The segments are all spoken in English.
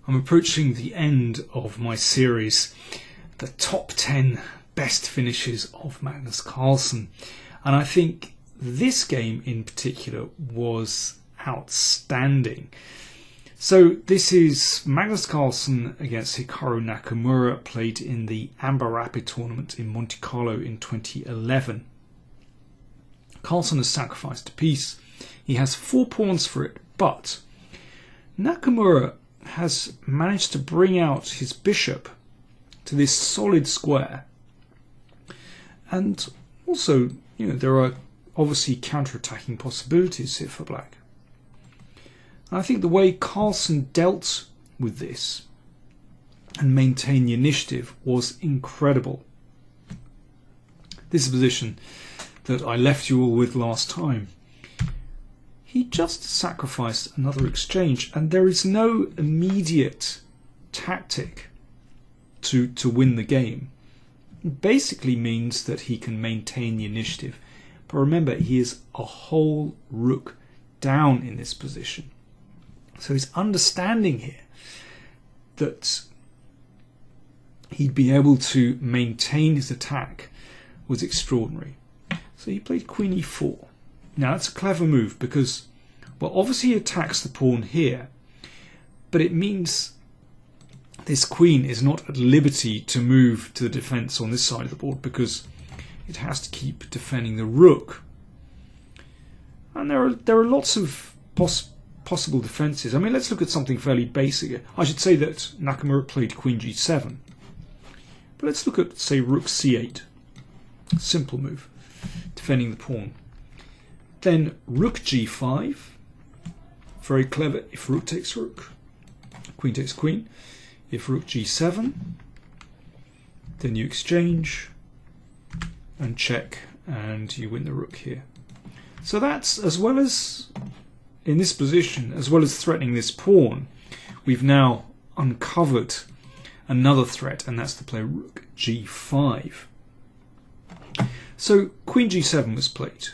I'm approaching the end of my series, the top 10 best finishes of Magnus Carlsen, and I think this game in particular was outstanding. So this is Magnus Carlsen against Hikaru Nakamura, played in the Amber Rapid tournament in Monte Carlo in 2011. Carlsen has sacrificed a piece. He has 4 pawns for it, but Nakamura has managed to bring out his bishop to this solid square. And also, there are obviously counter-attacking possibilities here for black. And I think the way Carlsen dealt with this and maintained the initiative was incredible. This is a position that I left you all with last time. He just sacrificed another exchange, and there is no immediate tactic to win the game. It basically means that he can maintain the initiative. But remember, he is a whole rook down in this position. So his understanding here that he'd be able to maintain his attack was extraordinary. So he played Queen e4. Now that's a clever move because, well, obviously he attacks the pawn here, but it means this queen is not at liberty to move to the defense on this side of the board because it has to keep defending the rook. And there are lots of possible defenses. I mean, let's look at something fairly basic. I should say that Nakamura played Queen g7. But let's look at, say, Rook c8. Simple move, defending the pawn. Then Rook g5. Very clever if Rook takes Rook. Queen takes Queen. If Rook g7, then you exchange and check, and you win the Rook here. So that's, as well as in this position, as well as threatening this pawn, we've now uncovered another threat, and that's to play Rook g5. So Queen g7 was played.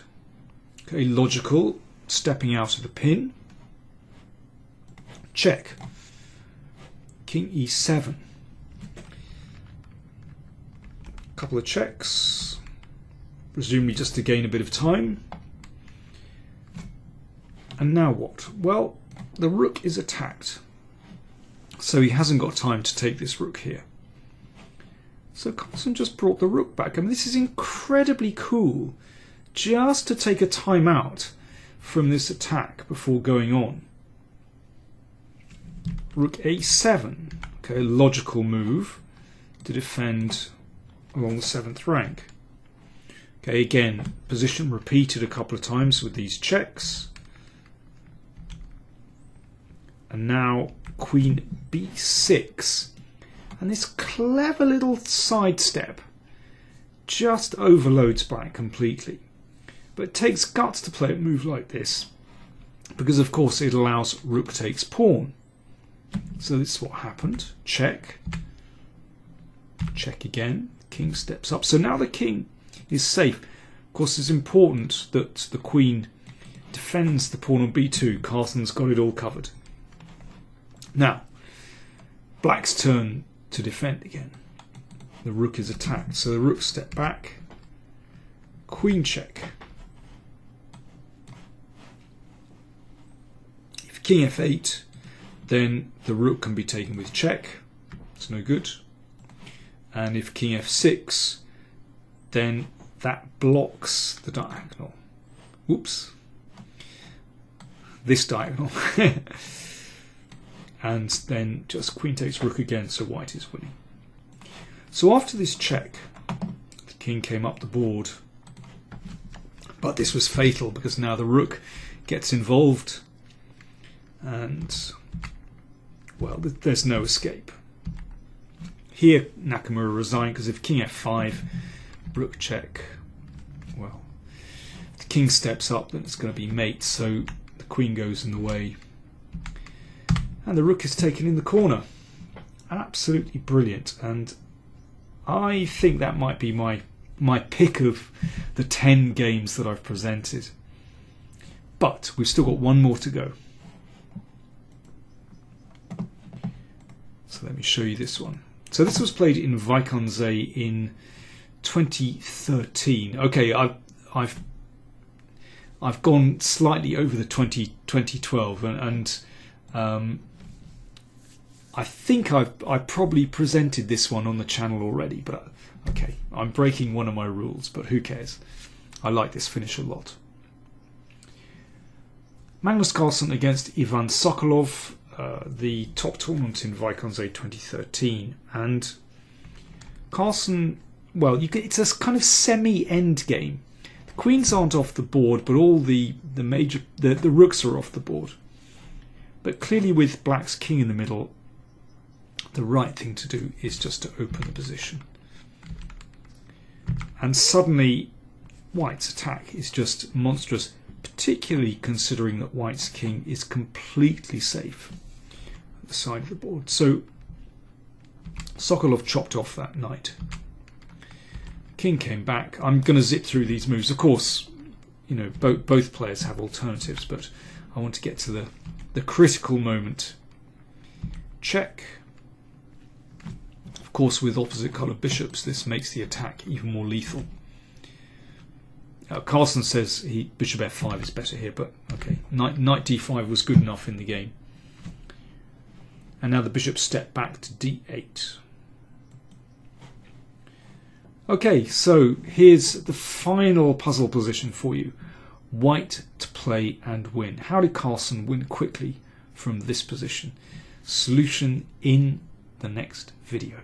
Okay, logical, stepping out of the pin. Check. King e7. Couple of checks, presumably just to gain a bit of time. And now what? Well, the rook is attacked, so he hasn't got time to take this rook here. So Carlsen just brought the rook back. I mean, this is incredibly cool, just to take a time out from this attack before going on. Rook a7, okay, logical move to defend along the 7th rank. Okay, again, position repeated a couple of times with these checks. And now Queen b6. And this clever little sidestep just overloads black completely. But it takes guts to play a move like this, because of course it allows rook takes pawn. So this is what happened. Check. Check again. King steps up. So now the king is safe. Of course, it's important that the queen defends the pawn on b2. Carlsen's got it all covered. Now, black's turn to defend again. The rook is attacked. So the rook step back. Queen check. If king f8, then the rook can be taken with check. It's no good. And if king f6, then that blocks the diagonal. Whoops. This diagonal. And then just queen takes rook again, so white is winning. So after this check, the king came up the board. But this was fatal because now the rook gets involved. And, well, there's no escape. Here Nakamura resigned because if king f5, rook check, well, if the king steps up, then it's going to be mate, so the queen goes in the way. And the rook is taken in the corner. Absolutely brilliant. And I think that might be my pick of the 10 games that I've presented. But we've still got one more to go. So let me show you this one. So this was played in Weichensee in 2013. Okay, I've gone slightly over the 2012, and I think I probably presented this one on the channel already, but okay, I'm breaking one of my rules, but who cares? I like this finish a lot. Magnus Carlsen against Ivan Sokolov, the top tournament in Weichensee 2013, and Carlsen, well, it's a kind of semi-end game. The queens aren't off the board, but all the rooks are off the board. But clearly with black's king in the middle, the right thing to do is just to open the position. And suddenly white's attack is just monstrous, particularly considering that white's king is completely safe at the side of the board. So Sokolov chopped off that knight. King came back. I'm going to zip through these moves. Of course, you know, both players have alternatives, but I want to get to the critical moment. Check. Of course, with opposite coloured bishops, this makes the attack even more lethal. Carlsen says bishop f5 is better here, but okay, knight d5 was good enough in the game. And now the bishop stepped back to d8. Okay, so here's the final puzzle position for you. White to play and win. How did Carlsen win quickly from this position? Solution in the next video.